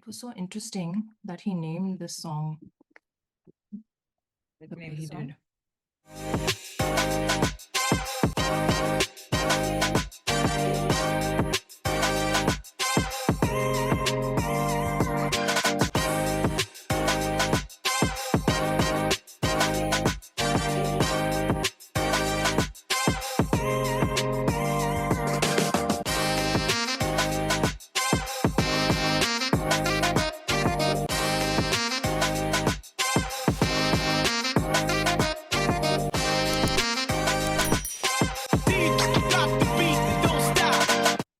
it was so interesting that he named this song Let's the way name the he song. did.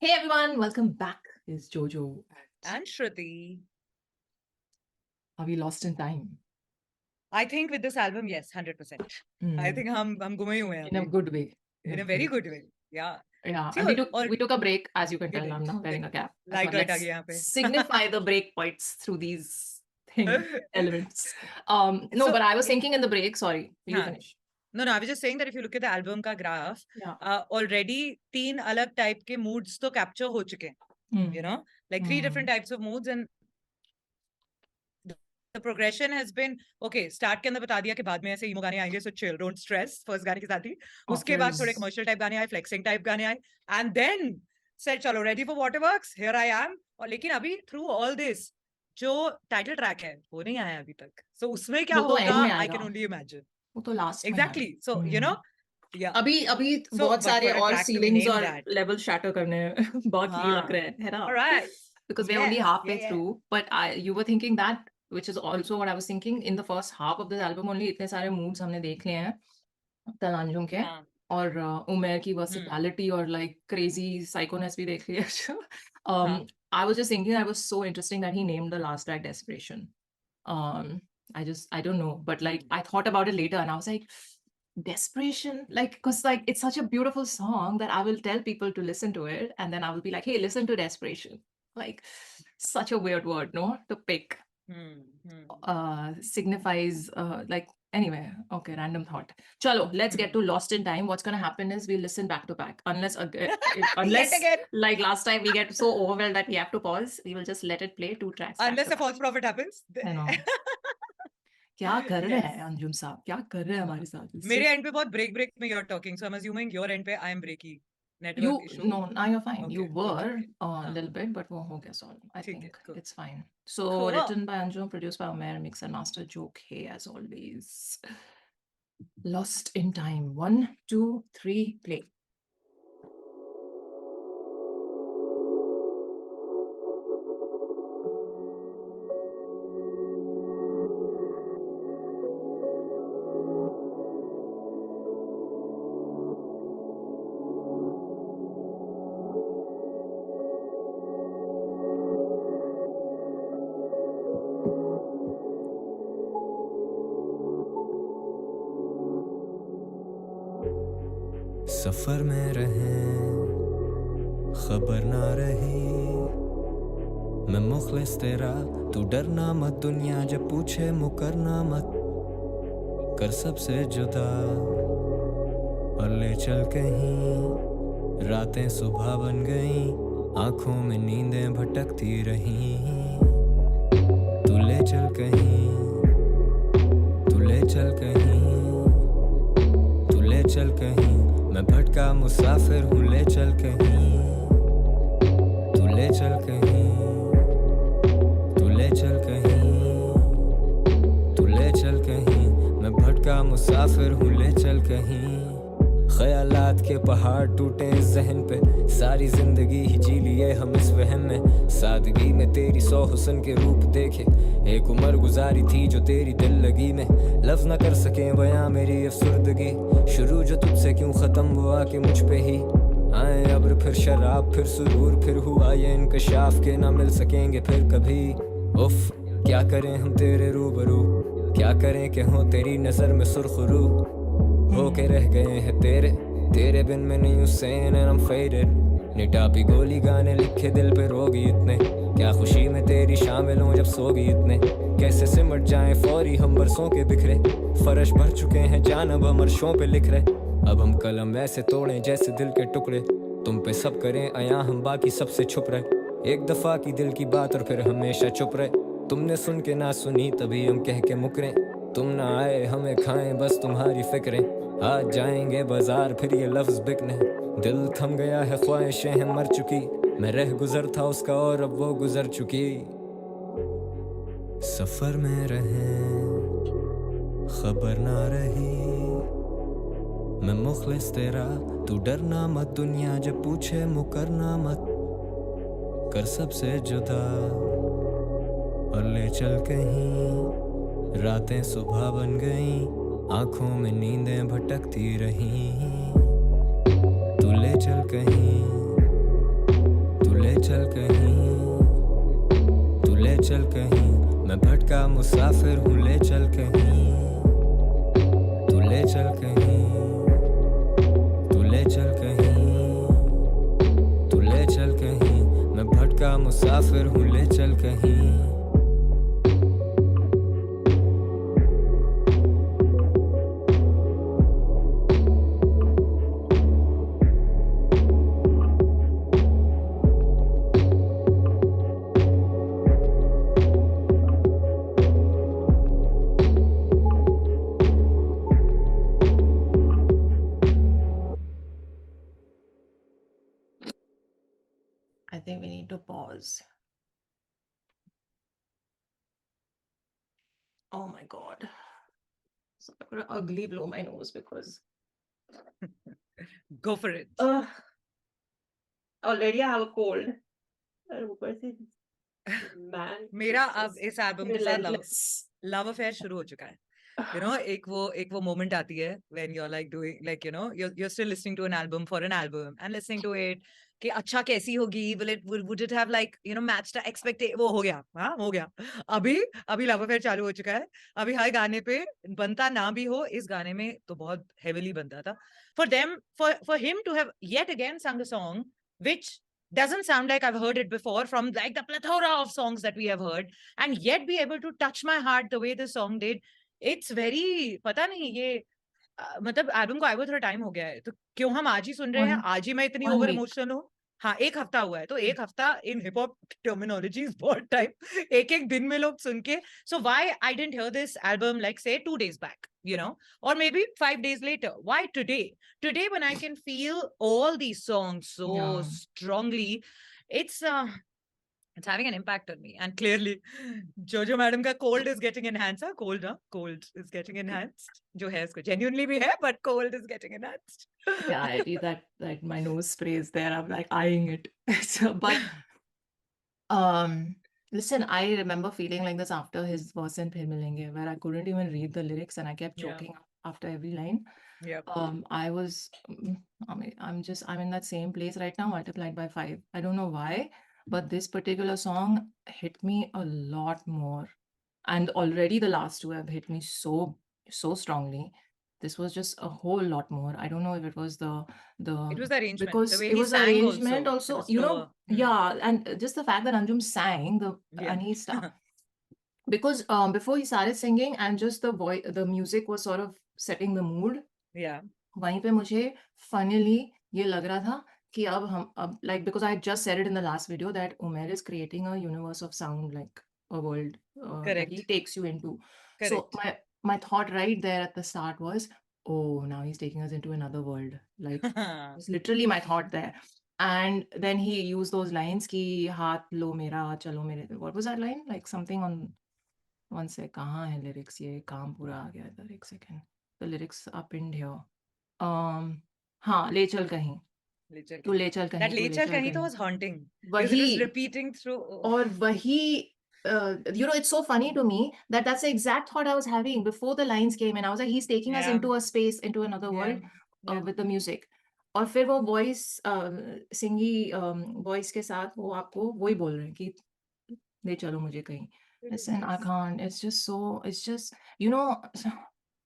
Hey everyone, welcome back. It's Jojo. And Shruti. Are we lost in time? I think with this album, yes, 100%. I think हम गुमे ही हुए हैं In a अभी. good way. In a very good way. Yeah. Yeah, See, and or- we took a break, as you can We tell. I'm did. now wearing a cap. I Light thought, right uh let's गई यहाँ पे. signify the break points through these elements. No, So- but I was thinking in the break. Sorry, you हाँ. finish. No, I was just saying that if you look at the album का graph, Yeah. already 3 अलग type के moods तो capture हो चुके हैं. Hmm. You know, like 3 different types of moods, and the progression has been okay. Start के अंदर बता दिया कि बाद में ऐसे emo गाने आएंगे, so chill, don't stress. First गाने के साथ ही. उसके बाद थोड़े commercial type गाने आए, flexing type गाने आए, and then said चलो ready for waterworks, here I am. और लेकिन अभी through all this जो title track है वो नहीं आया अभी तक. So उसमें क्या वो तो end होगा? में I आएगा. can only imagine. वो तो last में Exactly. आएगा. So you know, yeah. अभी So, बहुत but सारे for a और track to be ceilings named और that. level shatter करने बाकी हाँ. लग रहे हैं ना? All right. Because we're Yeah, only halfway yeah. through, but you were thinking that, which is also what I was thinking. In the first half of this album only इतने सारे moods हमने देख लिए हैं तलांजुम के हाँ. और उमैर की versatility और like crazy psychoness भी देख ली है. हाँ. I was just thinking that was so interesting that he named the last track Desperation. I don't know, but like I thought about it later and I was like, desperation, like, because like it's such a beautiful song that I will tell people to listen to it and then I will be like, hey, listen to Desperation. Like, such a weird word, no, to pick. Signifies like, anyway, okay, random thought. Chalo, let's get to Lost in Time. What's gonna happen is we listen back to back, unless again. like last time we get so overwhelmed that we have to pause. We will just let it play 2 tracks. Unless a false prophet happens. I know. क्या कर रहे हैं अंजुम साहब, क्या कर रहे हैं हमारे साथ? मेरे end पे बहुत break में you're talking, so I'm assuming your end पे I am breaky. Network issue. No, now you're fine. Okay, You were okay. a little bit, but वो हो गया solve. I think cool. it's fine. So Cool. written by Anjum, produced by Umair, mix and master Joe K as always. Lost in Time. 1, 2, 3, play. सफर में रहे खबर ना रही मैं मुखलिस तेरा तू डरना मत दुनिया जब पूछे मुकरना मत कर सबसे जुदा और ले चल कहीं रातें सुबह बन गई आंखों में नींदें भटकती रहीं तू ले चल कहीं तू ले चल कहीं तू ले चल कहीं मैं भटका मुसाफिर हूँ ले चल कहीं तू ले चल कहीं तू ले चल कहीं तू ले चल कहीं मैं भटका मुसाफिर हूँ ले चल कहीं ख्यालात के पहाड़ टूटे इस जहन पे सारी जिंदगी ही जी लिए हम इस वहम में सादगी में तेरी 100 हुस्न के रूप देखे एक उम्र गुजारी थी जो तेरी दिल लगी में लफ्ज न कर सके बयां मेरी अफसुर्दगी शुरू जो तुझसे क्यों खत्म हुआ कि मुझ पे ही आए अब्र फिर शराब फिर सुरूर फिर हुआ ये इंकशाफ के ना मिल सकेंगे फिर कभी उफ क्या करें हम तेरे रूबरू क्या करें कि हो तेरी नजर में सुरखरू होके रह गए हैं तेरे बिन में नहीं हुसैन and I'm faded निटापी गोली गाने लिखे दिल पे रोगी इतने क्या खुशी में तेरी शामिल हूँ जब सोगी इतने कैसे सिमट जाएं फौरी हम बरसों के बिखरे फर्श भर चुके हैं जान अब हम अर्शों पे लिख रहे अब हम कलम ऐसे तोड़ें जैसे दिल के टुकड़े तुम पे सब करें अया हम बाकी सबसे छुप रहे एक दफा की दिल की बात और फिर हमेशा चुप रहे। तुमने सुन के ना सुनी तभी हम कह के मुकरे। तुम ना आए हमें खाएं बस तुम्हारी फिक्रें। आज जाएंगे बाजार फिर ये लफ्ज बिकने। दिल थम गया है ख्वाहिशें हैं मर चुकी। मैं रह गुजर था उसका और अब वो गुजर चुकी। सफर में रहे खबर ना रही। मैं मुखलिस तेरा तू डरना मत। दुनिया जब पूछे मुकरना मत। कर सबसे जुदा और ले चल कहीं। रातें सुबह बन गई आंखों में नींदें भटकती रहीं। तू ले चल कहीं। तू ले चल कहीं। तू ले चल कहीं। मैं भटका मुसाफिर हूँ ले चल कहीं। तू ले चल कहीं। तू ले चल कहीं। तू ले चल कहीं। मैं भटका मुसाफिर हूँ ले चल कहीं। I think we need to pause. Oh my god. So I'm gonna ugly blow my nose because Go for it. already I have a cold. और ऊपर से man मेरा is अब just इस एल्बम के साथ relentless. लव अफेयर शुरू हो चुका है. You know, एक वो moment आती है when you're like doing like, you know, you're still listening to an album for an album and listening to it कि अच्छा कैसी होगी, would it have like, you know, matched the expectation. वो हो गया, हाँ हो गया. अभी लव अफेयर चालू हो चुका है. अभी हर गाने पे बनता ना भी हो, इस गाने में तो बहुत heavily बनता था. For him to have yet again sung a song which doesn't sound like I've heard it before from like the plethora of songs that we have heard, and yet be able to touch my heart the way this song did. It's very, पता नहीं ये मतलब album को आए हुए थोड़ा time हो गया है, तो क्यों हम आज ही सुन रहे हैं, One आज ही मैं इतनी one ओवर week. इमोशनल हूँ. हाँ, एक हफ्ता हुआ है, तो एक हफ्ता इन हिप हॉप टर्मिनोलॉजी इज बहुत टाइम. एक दिन में लोग सुन के, so why I didn't here this album like से 2 days back, you know, or maybe 5 days later. Why today when I can feel all these songs so Yeah. strongly? It's having an impact on me, and clearly jojo madam ka cold is getting enhanced. Cold is getting enhanced, jo hai usko genuinely bhi hai, but cold is getting enhanced. Yeah, I did that my nose spray is there. I'm like eyeing it. So, but listen, I remember feeling like this after his verse in Phir Milenge, where I couldn't even read the lyrics and I kept Yeah. choking after every line. Yep. I was, I mean, I'm in that same place right now, multiplied by 5. I don't know why, but this particular song hit me a lot more. And already the last two have hit me so strongly. This was just a whole lot more. I don't know if it was the It was the arrangement, because the way it he was the sang arrangement also. It also, was you know, slower. yeah, and just the fact that Anjum sang the Yeah. and he because before he started singing and just the voice, the music was sort of setting the mood. Yeah. वहीं पे मुझे funnily ये लग रहा था कि अब like because I had just said it in the last video that Umair is creating a universe of sound, like a world that he Correct. takes you into. So Correct. my thought right there at the start was, oh, now he's taking us into another world. Like it's literally my thought there. And then he used those lines ki haath lo mera chalo mere. What was that line? Like something on one sec. कहाँ है lyrics? ये काम पूरा आ गया इधर. एक second. The lyrics are pinned here. हाँ, ले चल कहीं. ले चल तू कहीं. ले चल That कहीं, तू ले ले चल चल कहीं तो कहीं. was haunting because it was वही repeating through. और वही you know, it's so funny to me that that's the exact thought I was having before the lines came in. I was like, he's taking us Yeah. into a space, into another world Yeah. with the music. और फिर वो voice सिंगी voice के साथ वो आपको वही बोल रहे हैं कि ले चलो मुझे कहीं. Listen, I can't. It's just, you know,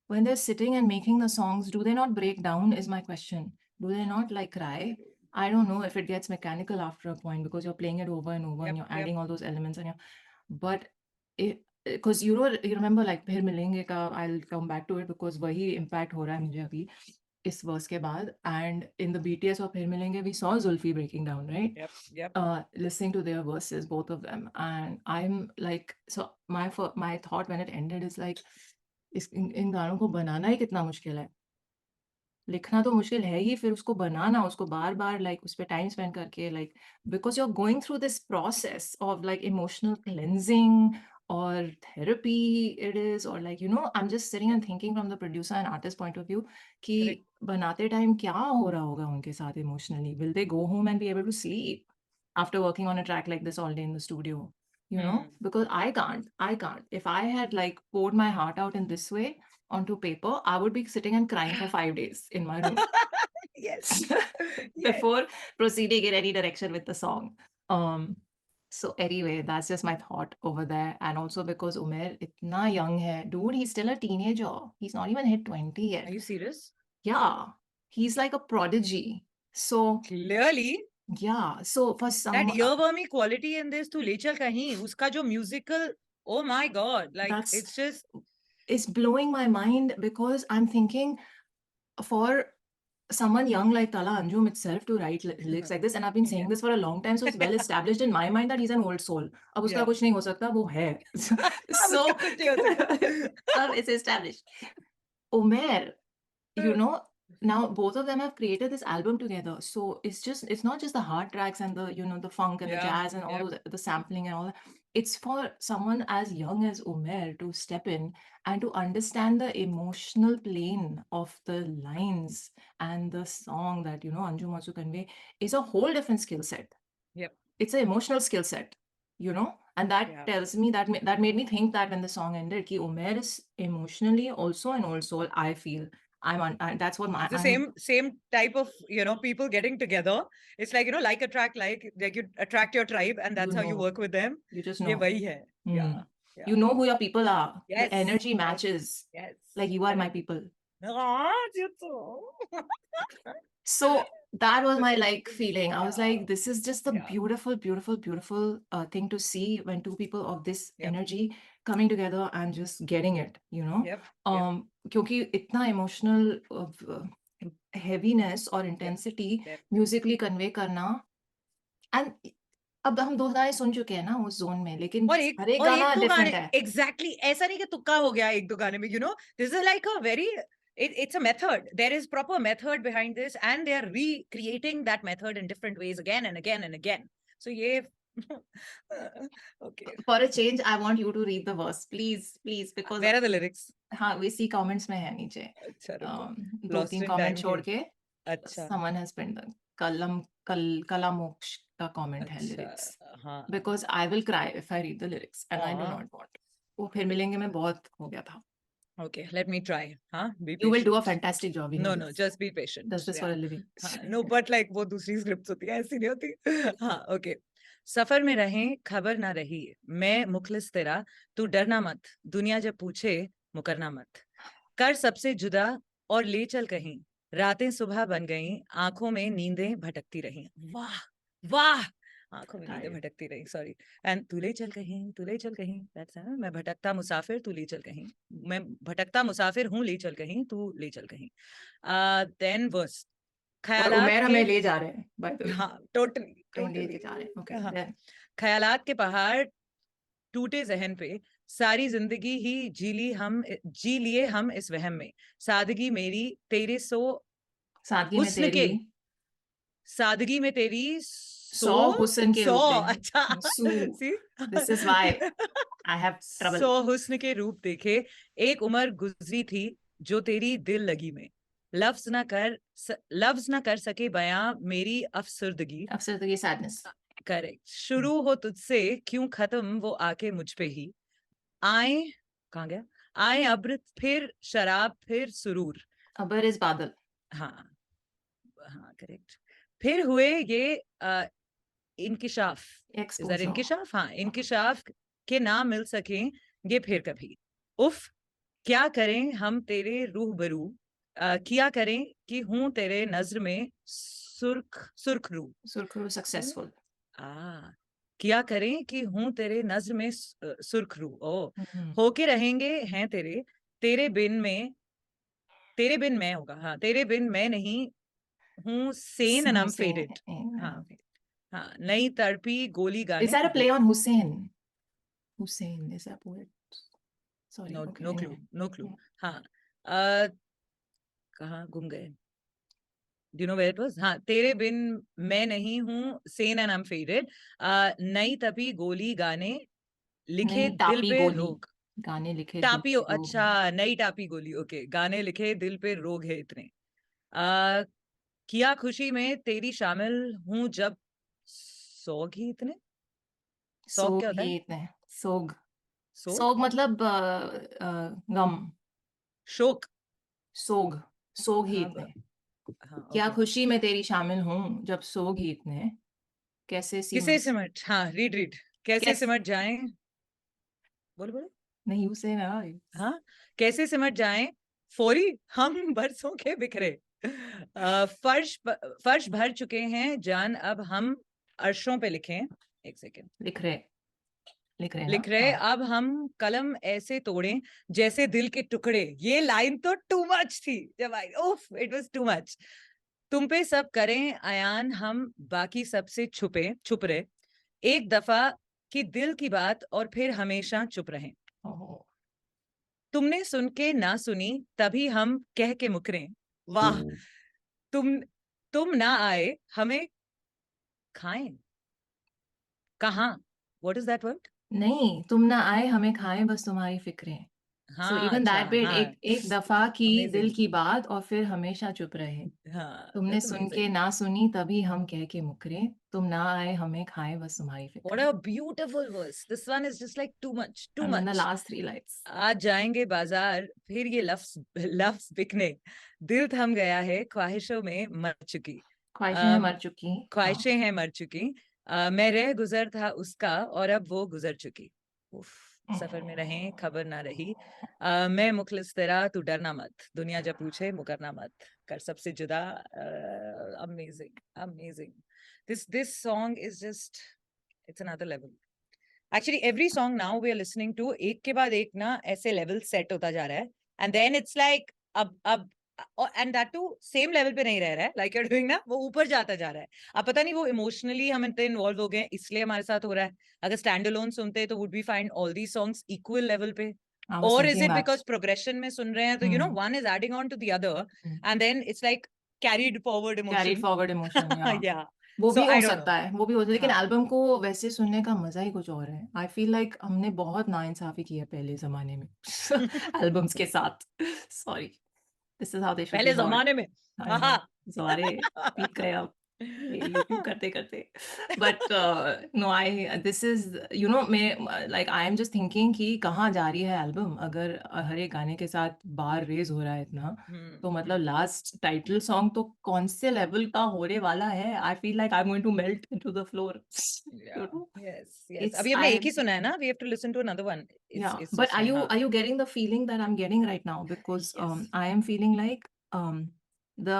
when they're sitting and making the songs, do they not break down is my question. Do they not like cry? I don't know if it gets mechanical after a point because you're playing it over and over and you're adding all those elements and but because you know, you remember like फिर मिलेंगे का, I'll come back to it because वही impact हो रहा है मुझे अभी. इस वर्स के बाद, एंड इन द BTS और फिर मिलेंगे we saw Zulfi breaking down, right? Yep. Listening to their verses, both of them, and I'm like, so my thought when it ended is like, इन गानों को बनाना ही कितना मुश्किल है। लिखना तो मुश्किल है ही, फिर उसको बनाना, उसको बार-बार लाइक उस पे टाइम स्पेंड करके, like because you are going through this process of like emotional cleansing और थेरेपी इट इज़, और like I am just sitting and thinking from the producer and artist point of view कि Correct. बनाते time क्या हो रहा होगा उनके साथ emotionally? Will they go home and be able to sleep after working on a track like this all day in the studio? Because I can't. If I had like poured my heart out in this way onto paper, I would be sitting and crying for 5 days in my room Yes. before proceeding in any direction with the song. So anyway, that's just my thought over there. And also because Umair itna young hai, dude, he's still a teenager. He's not even hit 20 Are yet. you serious? Yeah, he's like a prodigy. So Clearly. yeah, so for That some, earwormy quality in this to ले चल कहीं उसका जो musical, oh my god, like that's it's just it's blowing my mind because I'm thinking for someone young like Tala Anjum itself to write lyrics like this, and I've been saying this for a long time, so it's well established in my mind that he's an old soul. अब उसका Yeah. कुछ नहीं हो सकता, वो है. अब So उसका कुछ नहीं हो सकता. अब it's established. Umair, now both of them have created this album together, so it's not just the hard tracks and the funk and the Yeah, jazz and all yep. the sampling and all that. It's for someone as young as Umair to step in and to understand the emotional plane of the lines and the song that Anjum wants to convey is a whole different skill set. Yep. It's an emotional skill set, and that Yeah. tells me that made me think that when the song ended, ki Umair is emotionally also an old soul. I feel that's what It's the same type of people getting together. It's like like attract like you attract your tribe, and that's how you work with them. You just ये know. वही है. Yeah. You know who your people are. Yes. The energy matches. Yes. Like you are my people. Ah, you too. So that was my feeling. I was like, this is just a Yeah. beautiful, beautiful, beautiful thing to see when two people of this Yep. energy coming together and just getting it, Yep. क्योंकि इतना emotional heaviness और intensity Yep. musically convey करना, and अब हम 2 गाने सुन चुके हैं ना उस जोन में, लेकिन और हर एक गाना दो डिफरेंट गाने है. एग्जैक्टली ऐसा नहीं कि तुक्का हो गया एक दो गाने में this is like a very it's a method. There is proper method behind this, and they are recreating that method in different ways again and again and again. So yeah. Okay. For a change, I want you to read the verse, please, because Where are the lyrics? हाँ, we see comments में है नीचे. अच्छा रुको. 2-3 comment छोड़ के अच्छा. someone has pinned the कलामोक्ष का comment है lyrics. हाँ. Because I will cry if I read the lyrics, and I do not want. वो फिर मिलेंगे में बहुत हो गया था. Okay, let me try. Huh? Be patient. You will do a fantastic job. No, just be patient. Does this for a living. No, but like वो दूसरी scripts होती है ऐसी नहीं होती. हाँ, okay. सफर में रहें खबर ना रही मैं मुखलिस तेरा तू डरना मत दुनिया जब पूछे मुकरना मत कर सबसे जुदा और ले चल कहीं रातें सुबह बन गईं आंखों में नींदें भटकती रहीं वाह वाह आंखों में नींदें भटकती रहीं सॉरी एंड तू ले चल कहीं दैट्स मैं भटकता मुसाफिर तू ले चल कहीं मैं भटकता मुसाफिर हूँ ले चल कहीं तू ले चल कहीं देन वर्स उमैर हमें ले जा रहे हैं by the way. हाँ टोटली लेके जा रहे हैं. Okay, then. ख्यालात के पहाड़ टूटे जहन पे सारी जिंदगी ही जी लिए हम इस वहम में सादगी मेरी तेरे सादगी में तेरी सौ हुस्न के रूप में. अच्छा See? This is why I have trouble. 100 हुस्न के रूप देखे एक उम्र गुजरी थी जो तेरी दिल लगी में लफ्ज ना कर सके बयां मेरी अफसरदगी sadness. करेक्ट शुरू हो तुझसे क्यों खत्म वो आके मुझ पे ही आए कहाँ गया आए अब्र फिर शराब फिर सुरूर अबर इज बादल. हाँ करेक्ट फिर हुए ये इंकिशाफ हाँ इंकिशाफ के ना मिल सके ये फिर कभी उफ क्या करें हम तेरे रूबरू किया करें कि हूँ तेरे नजर में सुर्खरू सक्सेसफुल किया करें कि हूँ तेरे नजर में सुर्खरू होके रहेंगे हैं तेरे बिन में तेरे बिन मैं होगा, हाँ, तेरे बिन मैं नहीं हूँ sane and I'm Hussein. faded. हाँ हाँ, नई तड़पी गोली Is गाने that a play on Hussein? Hussein is that poet? Sorry. no Okay. no Anyway. clue, no clue. Yeah. हाँ, कहाँ गुम गए? Do you know where it was? हाँ, तेरे बिन मैं नहीं हूँ sane and I'm faded. नई तपी गोली गाने लिखे नहीं, दिल टापी पे गोली रोग. गाने लिखे दिल टापी, पे रोग अच्छा, है। नई टापी गोली, ओके, गाने लिखे दिल पे रोग है इतने. आ, किया खुशी में तेरी शामिल हूँ जब सोग ही इतने. सोग क्या सोग होता है? ही इतने सोग सोग, सोग मतलब गम शोक. सोग सोग ही हाँ इतने हाँ, क्या ओके. खुशी में तेरी शामिल हूँ जब सोग ही इतने कैसे किसे सीम सिमट, हाँ, रीड रीड. कैसे कैस सिमट जाएं, बोलो बोलो. नहीं यू से ना हाँ, कैसे सिमट जाएं फोरी हम बरसों के बिखरे. फर्श भर चुके हैं जान अब हम अर्शों पे लिखें. एक सेकेंड. लिख रहे ना लिख रहे हाँ अब हम कलम ऐसे तोड़ें जैसे दिल के टुकड़े. ये लाइन तो टू मच थी जब आई, उफ, इट वाज टू मच. तुम पे सब करें अयान हम बाकी सबसे छुप रहे. एक दफा की दिल की बात और फिर हमेशा चुप रहें. ओह, तुमने सुन के ना सुनी तभी हम कह के मुकरें. वाह. तुम तुम ना आए हमें खाएं कहाँ. What is that word? नहीं तुम ना आए हमें खाएं बस तुम्हारी फिक्रें सो हाँ, इवन अच्छा, दैट बिट हाँ, एक दफा की दिल अमेजिंग. की बात और फिर हमेशा चुप रहे हाँ, तुमने दैट्स सुन अमेजिंग. के ना सुनी तभी हम कह के मुकरे तुम ना आए हमें खाएं बस तुम्हारी What फिक्रें a beautiful verse. This one is just like too much, too and then the much. last three lines आज जाएंगे बाजार फिर ये लफ्ज लफ्ज बिकने. दिल थम गया है ख्वाहिशों में मर चुकी. ख्वाहिशें हैं अम, मर चुकी हाँ ख्वाहिशें हैं मर चुकी. मैं रह गुजर था उसका और अब वो गुजर चुकी. उफ, सफर में रहें खबर ना रही. मैं मुखलिस तेरा तू डरना मत. दुनिया जब पूछे मुकरना मत. कर सबसे जुदा. Amazing, amazing. This song is just, it's another level. Actually every song now we are listening to एक के बाद एक ना ऐसे level set होता जा रहा है. And then it's like अब and that too same level पे नहीं रह रहा है like you're doing ना, वो ऊपर जाता जा रहा है. अब पता नहीं वो emotionally हम इतने involved हो गए हैं इसलिए हमारे साथ हो रहा है. अगर stand alone सुनते तो would we find all these songs equal level पे? I was Or is thinking it that because progression में सुन रहे हैं तो you know one is adding on to the other and then it's like carried forward carried emotion. forward emotion yeah Yeah. वो So भी हो I don't know. सकता है वो भी हो सकता है लेकिन हाँ. एल्बम को वैसे सुनने का मजा ही कुछ और है आई फील लाइक हमने बहुत नाइंसाफी की है पहले जमाने में एल्बम्स के साथ sorry this is how they should be पहले हर्ड जमाने में. आई नो सॉरी बीत गए अब ये यूट्यूब करते करते but no I this is you know मैं like I am just thinking कि कहाँ जा रही है एल्बम अगर हर एक गाने के साथ बार रेज हो रहा है इतना तो मतलब लास्ट टाइटल सॉन्ग तो कौन से लेवल का होने वाला है I feel like I am going to melt into the floor Yeah. Yes, yes. it's अभी हमने I एक ही सुना है ना. We have to listen to another one. yeah इस but उसमें, हाँ. are you getting the feeling that I'm getting right now because Yes. I am feeling like the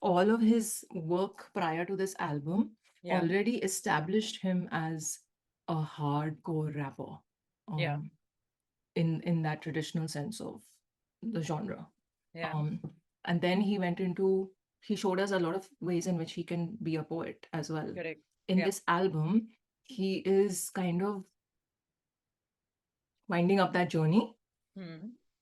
all of his work prior to this album Yeah. already established him as a hardcore rapper Yeah. in that traditional sense of the genre Yeah. and then he showed us a lot of ways in which he can be a poet as well Correct. in Yeah. this album he is kind of winding up that journey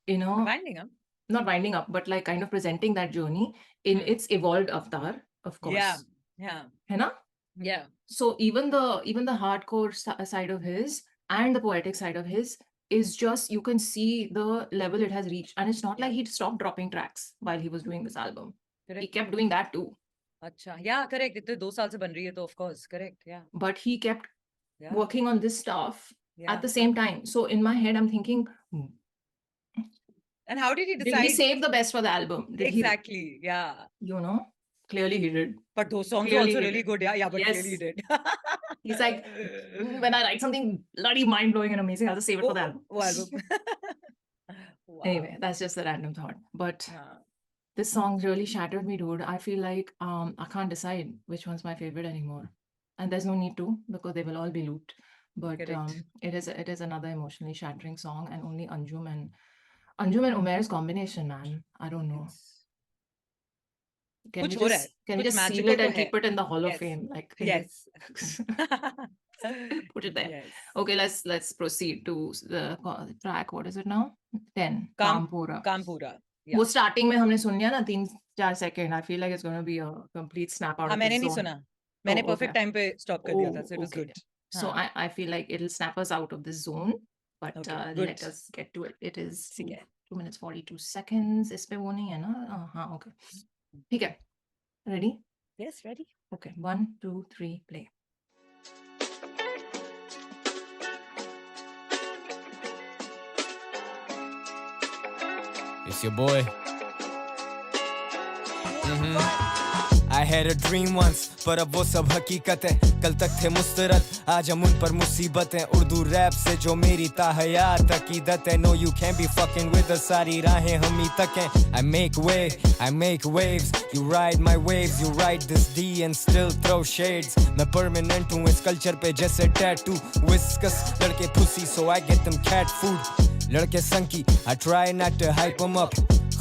you know Winding up. not winding up but like kind of presenting that journey in its evolved avatar of course Yeah. Yeah. है ना Yeah. so even the hardcore side of his and the poetic side of his is just you can see the level it has reached and it's not like he stopped dropping tracks while he was doing this album he Correct. kept doing that too अच्छा. Yeah, correct. इतने 2 साल से बन रही है तो of course. Correct. Yeah. but he kept Yeah. working on this stuff Yeah. at the same time so in my head I'm thinking And how did he did he decide? save the best for the album did Exactly. Yeah. he you know clearly he did But those songs are Clearly also he really did. good. Yeah. Yeah. But Yes. clearly he did. He's like, when I write something bloody mind blowing and amazing, I'll just save it for the album. वो album. Wow. Anyway, that's just a random thought. But हाँ. this song really shattered me, dude. I feel like I can't decide which one's my favorite anymore. And there's no need to because they will all be looped. But Correct. it is another emotionally shattering song, and only Anjum and Anjum and Umair's combination, man. I don't know. Can कुछ we हो रहा है, just can we कुछ just seal magical it तो and है. keep it in the Hall of Yes. Fame? Like in Yes. put it there. Yes. Okay, let's proceed to the track. What is it now? 10. Kaam Kaam Pura. Kaam Pura. वो Yeah. starting में हमने सुन लिया ना 3-4 second. I feel like it's going to be a complete snap out हाँ, of मैंने the नहीं zone. सुना. मैंने Oh, perfect okay. time पे stop कर दिया था, Oh, so it was okay. good. So हाँ. I feel like it'll snap us out of this zone. But Okay, good. let us get to it. It is ठीक है. 2 minutes 42 seconds. इस पे वो नहीं है ना? हाँ, okay. ठीक है. Ready? Yes, ready. Okay. 1, 2, 3, play. It's your boy. I had a dream once, पर अब वो सब हकीकत है. कल तक थे मुस्तरद, आज हम उन पर मुसीबत है. उर्दू रैप से जो मेरी ताहयात अकीदत है. No, you can't be fucking with us, सारी राहें हम ही तक हैं. I make way, I make waves. You ride my waves, you ride this D and still throw shades. मैं permanent हूँ इस culture पे जैसे tattoo. Whiskas, लड़के pussy so I get them cat food. लड़के संकी, I try not to hype them up.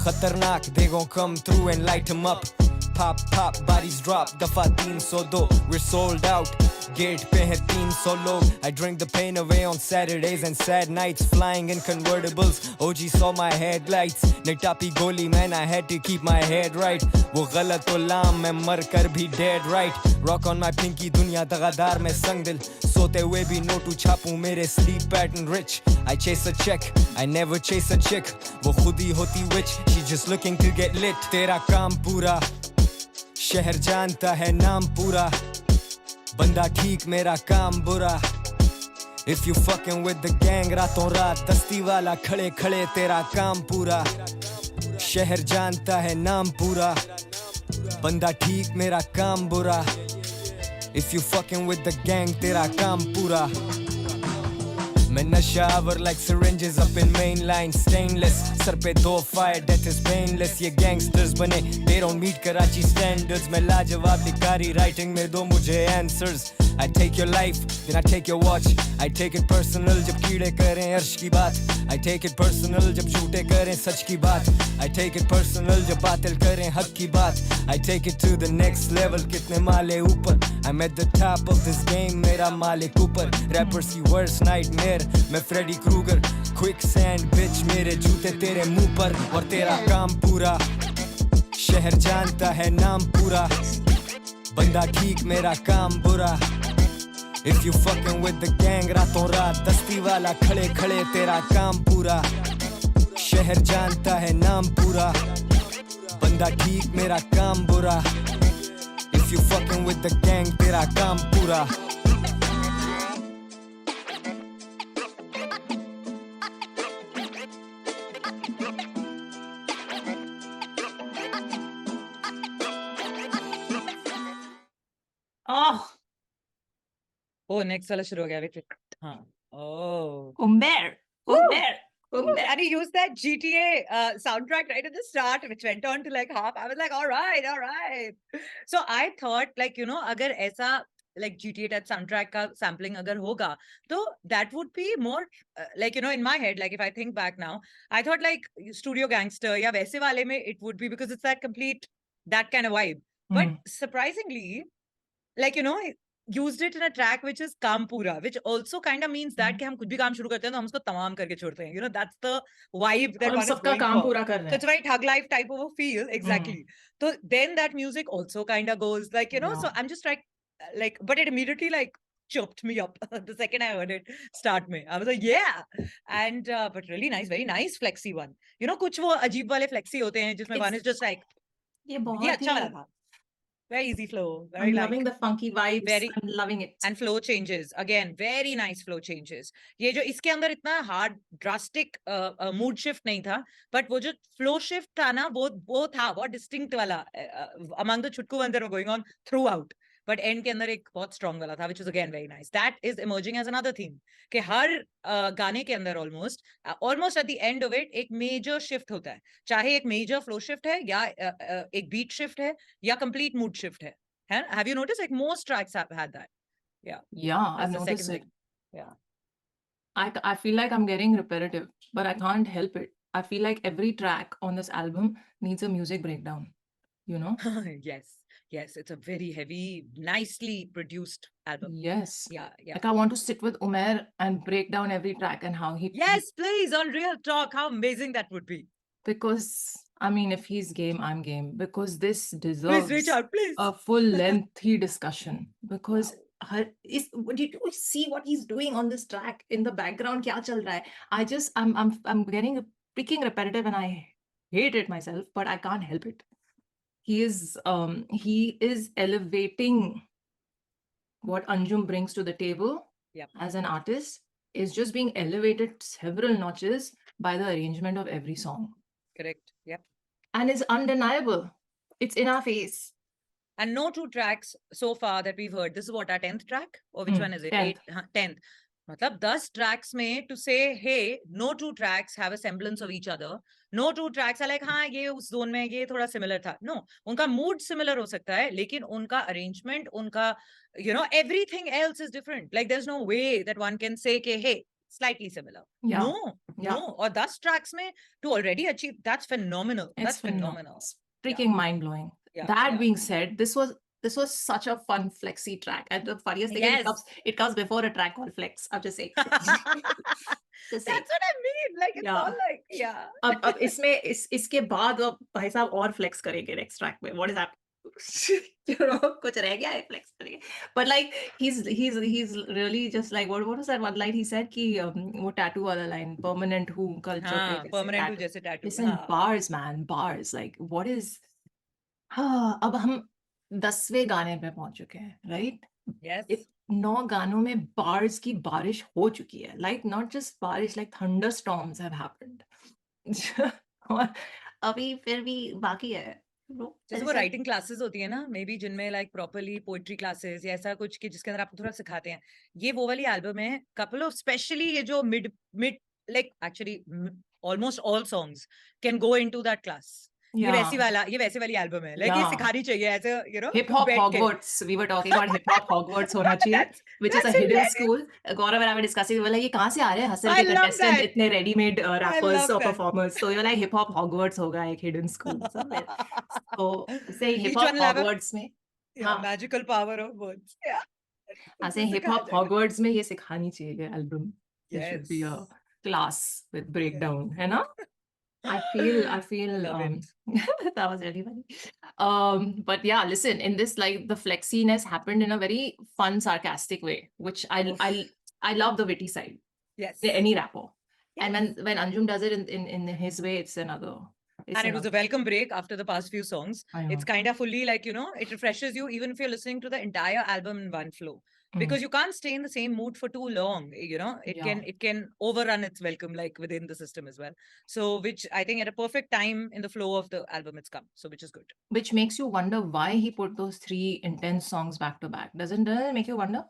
खतरनाक, they gon' come through and light them up. Pop, pop, bodies drop, दफा 302. We're sold out, gate पे है 300 लोग. I drink the pain away on Saturdays and sad nights. Flying in convertibles, OG saw my headlights. निटापी गोली, man, I had to keep my head right. वो गलत तो लाम, मैं मर कर भी dead right. Rock on my pinky, दुनिया दगादार में संग दिल. सोते हुए भी नोटू छापूं, मेरे sleep pattern rich. I chase a check, I never chase a chick. वो खुद ही होती witch, she just looking to get lit. तेरा काम पूरा, शहर जानता है नाम पूरा. बंदा ठीक, मेरा काम बुरा. If you fucking with the gang, रातों रात दस्ती वाला खड़े खड़े तेरा काम पूरा. शहर जानता है नाम पूरा. बंदा ठीक, मेरा काम बुरा. If you fucking with the gang, तेरा काम पूरा. मैं नशा आवर like syringes up in mainline stainless. सर पे 2 fire, death is painless. ये gangsters बने, they don't meet Karachi standards. मैं लाजवाब लिखारी writing में दो मुझे answers. I take your life, then I take your watch. I take it personal जब कीड़े करें अर्श की बात. I take it personal जब झूठे करें सच की बात. I take it personal जब बातिल करें हक की बात. I take it to the next level, कितने माले ऊपर. I'm at the top of this game, मेरा मालिक ऊपर. Rappers की worst nightmare, मैं फ्रेडी क्रूगर. Quicksand bitch, मेरे जूते तेरे मुंह पर. और तेरा काम पूरा, शहर जानता है नाम पूरा. बंदा ठीक, मेरा काम बुरा. If you fucking with the gang, रातों रात दस्ती वाला खड़े खड़े तेरा काम पूरा. शहर जानता है नाम पूरा. बंदा ठीक, मेरा काम बुरा. If you fucking with the gang, तेरा काम पूरा. Oh, Oh, next वाला शुरू हो गया. Wait, wait. हाँ. Oh. Umair. Umair. Umair. And he used that GTA soundtrack right at the start, which went on to like half. I was like, all right, all right. So I thought, like, you know, अगर ऐसा like GTA type soundtrack का sampling अगर होगा, तो that would be more like, you know, in my head, like if I think back now, I thought like Studio Gangster या वैसे वाले में it would be because it's that complete, that kind of vibe. But surprisingly, like, you know, used it in a track which is Kaam Pura, which also kind of means that कि हम कुछ भी काम शुरू करते हैं तो हम उसको तमाम करके छोड़ते हैं. You know, that's the vibe that और one is सबका going काम for. पूरा कर रहे So it's हैं. a very thug life type of a feel, exactly. So then that music also kind of goes like, you know, so Yeah. I'm just like, but it immediately like chirped me up the second I heard it start में. I was like, yeah. And but really nice, very nice flexy one. You know, कुछ वो अजीब वाले flexy होते हैं जिसमें one is just like, ये ये बहुत अच्छा वाला ही था. Very easy flow, very I'm like. loving the funky vibes. Very- I'm loving it. And flow changes again, very nice flow changes. ये जो इसके अंदर इतना hard drastic mood shift नहीं था, but वो जो flow shift था ना, वो था बहुत distinct वाला among the chutku ones that were going on throughout. But end के अंदर एक बहुत strong वाला था, which is again very nice. That is emerging as another theme कि हर गाने के अंदर almost at the end of it एक major shift होता है. चाहे एक major flow shift है या एक beat shift है या complete mood shift है. Have you noticed like most tracks have had that? Yeah, That's I've the noticed second it. thing. Yeah. I feel like I'm getting repetitive, but I can't help it. I feel like every track on this album needs a music breakdown, you know? Yes, yes, it's a very heavy, nicely produced album. Yes. Yeah, yeah. Like I want to sit with Umair and break down every track and how he Yes, please, on Real Talk, how amazing that would be. because I mean if he's game, I'm game. Because this Please reach deserves out, please. a full lengthy discussion. Because Wow. did you see what he's doing on this track in the background? Kya chal raha hai? I'm getting freaking repetitive and I hate it myself, but I can't help it. He is elevating what Anjum brings to the table Yep. as an artist is just being elevated several notches by the arrangement of every song. Correct. Yep. And it's undeniable. It's in our face. And no two tracks so far that we've heard. This is what, our 10th track? Or which one is it? 10th. 10th. Matlab 10 tracks mein to say, hey, no two tracks have a semblance of each other. No two tracks are like, हाँ ये उस zone में ये थोड़ा similar था. No, उनका mood similar हो सकता है, लेकिन उनका arrangement, उनका, you know, everything else is different. Like there's no way that one can say, ke, hey, slightly similar. Yeah. No, Yeah. no. Or 10 tracks mein to already achieve, that's phenomenal. It's That's phenomenal. It's freaking mind-blowing. Yeah, That yeah. being said, this was such a fun flexy track. And the funniest thing is Yes. it comes before a track called Flex. I'm just saying. Just That's saying. what I mean. Like it's all Yeah. like, yeah. अब इसमें इसके बाद अब भाई साहब और flex करेंगे next track में what is happening you know कुछ रह गया है फ्लेक्स करेंगे but like he's really just like what was that one line he said कि वो tattoo वाला line permanent who culture पे हाँ, जैसे permanent tattoo. जैसे tattoo. Listen, हाँ. bars man, bars, like what is हाँ अब हम 10वें गाने पे पहुंच चुके हैं राइट Yes. 9 गानों में बार्स की बारिश हो चुकी है लाइक नॉट जस्ट बारिश like thunder storms have happened और अभी फिर भी बाकी है जैसे वो राइटिंग क्लासेस होती है ना मे बी जिनमें लाइक प्रॉपरली पोएट्री क्लासेस या ऐसा कुछ कि जिसके अंदर आपको थोड़ा सिखाते हैं ये वो वाली एल्बम है कपल ऑफ स्पेशली ये जो mid mid like actually almost all songs can go into that class ये वैसे वाली एल्बम है लाइक ये सिखानी चाहिए as a you know hip hop Hogwarts we were talking about hip hop Hogwarts होना चाहिए which is a hidden school Gaurav and I were discussing बोला ये कहां से आ रहे हैं हसल के कंटेस्टेंट इतने रेडीमेड रैपर्स और परफॉर्मर्स तो ये लाइक हिप हॉप हॉगवर्ट्स होगा एक hidden school so say hip hop Hogwarts में मैजिकल पावर ऑफ वर्ड्स ऐसे हिप हॉप Hogwarts में ये सिखानी चाहिए ये album it should be a Yes. class with breakdown है ना I feel Love it. that was really funny but yeah listen in this like the flexiness happened in a very fun sarcastic way which I love the witty side Yes. any rapper and Yes. when Anjum does it in his way it's another And it was a welcome break after the past few songs. I know. It's kind of fully like, you know, it refreshes you even if you're listening to the entire album in one flow. Because you can't stay in the same mood for too long. You know, it can overrun its welcome like within the system as well. So which I think at a perfect time in the flow of the album it's come. So which is good. Which makes you wonder why he put those 3 intense songs back to back. Doesn't it make you wonder?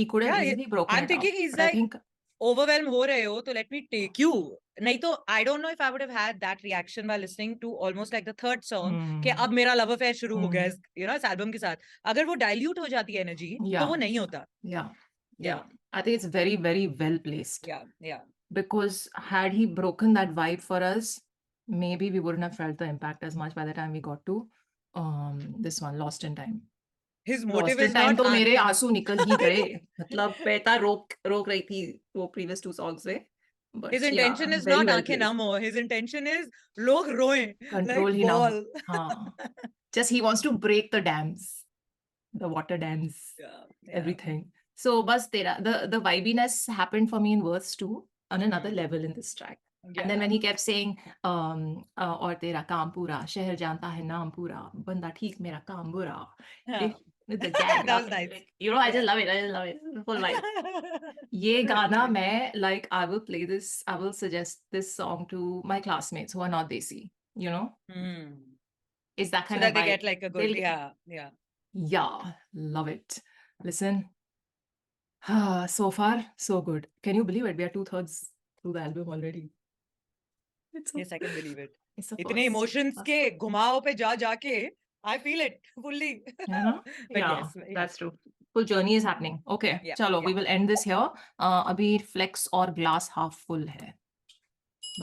He could have easily broken I'm it thinking up, he's but like I think overwhelmed हो रहे हो तो let me take you. नहीं तो I don't know if I would have had that reaction while listening to almost like the third song कि अब मेरा love affair शुरू हो गया है you know इस album के साथ अगर वो dilute हो जाती है energy तो वो नहीं होता. Yeah. I think it's very very well placed. Yeah. Because had he broken that vibe for us, maybe we wouldn't have felt the impact as much by the time we got to this one Lost in Time. His motive Lost is in Time not तो मेरे आंसू निकल ही गए मतलब बेटा रोक रही थी वो previous 2 songs में. But his intention is very not well आंखें placed. नम हो. His intention is लोग रोएं Control like ही ना हो. ball. हाँ. Just he wants to break the dams, the water dams, everything. So bas tera the vibiness happened for me in verse 2 on another level in this track. And then when he kept saying और तेरा काम पूरा शहर जानता है नाम पूरा बंदा ठीक मेरा काम बुरा with the gang That was nice. you know I just love it full vibe ये गाना मैं like I will suggest this song to my classmates who are not desi you know it's that kind so of that they vibe. get like a good yeah love it listen so far so good can you believe it we are 2/3 through the album already yes I can believe it it's a इतने emotions के घुमाव पे जाके I feel it fully but yes that's true full journey is happening okay chalo we will end this here abhi flex और glass half full hai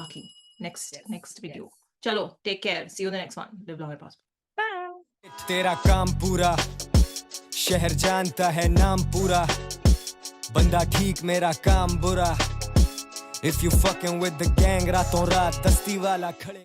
baki next video. Chalo, take care. See you in the next one. Live long and prosper. Bye. तेरा काम पूरा, शहर जानता है नाम पूरा, बंदा ठीक मेरा काम बुरा. If you fucking with the gang, रातों रात दस्ती वाला खड़े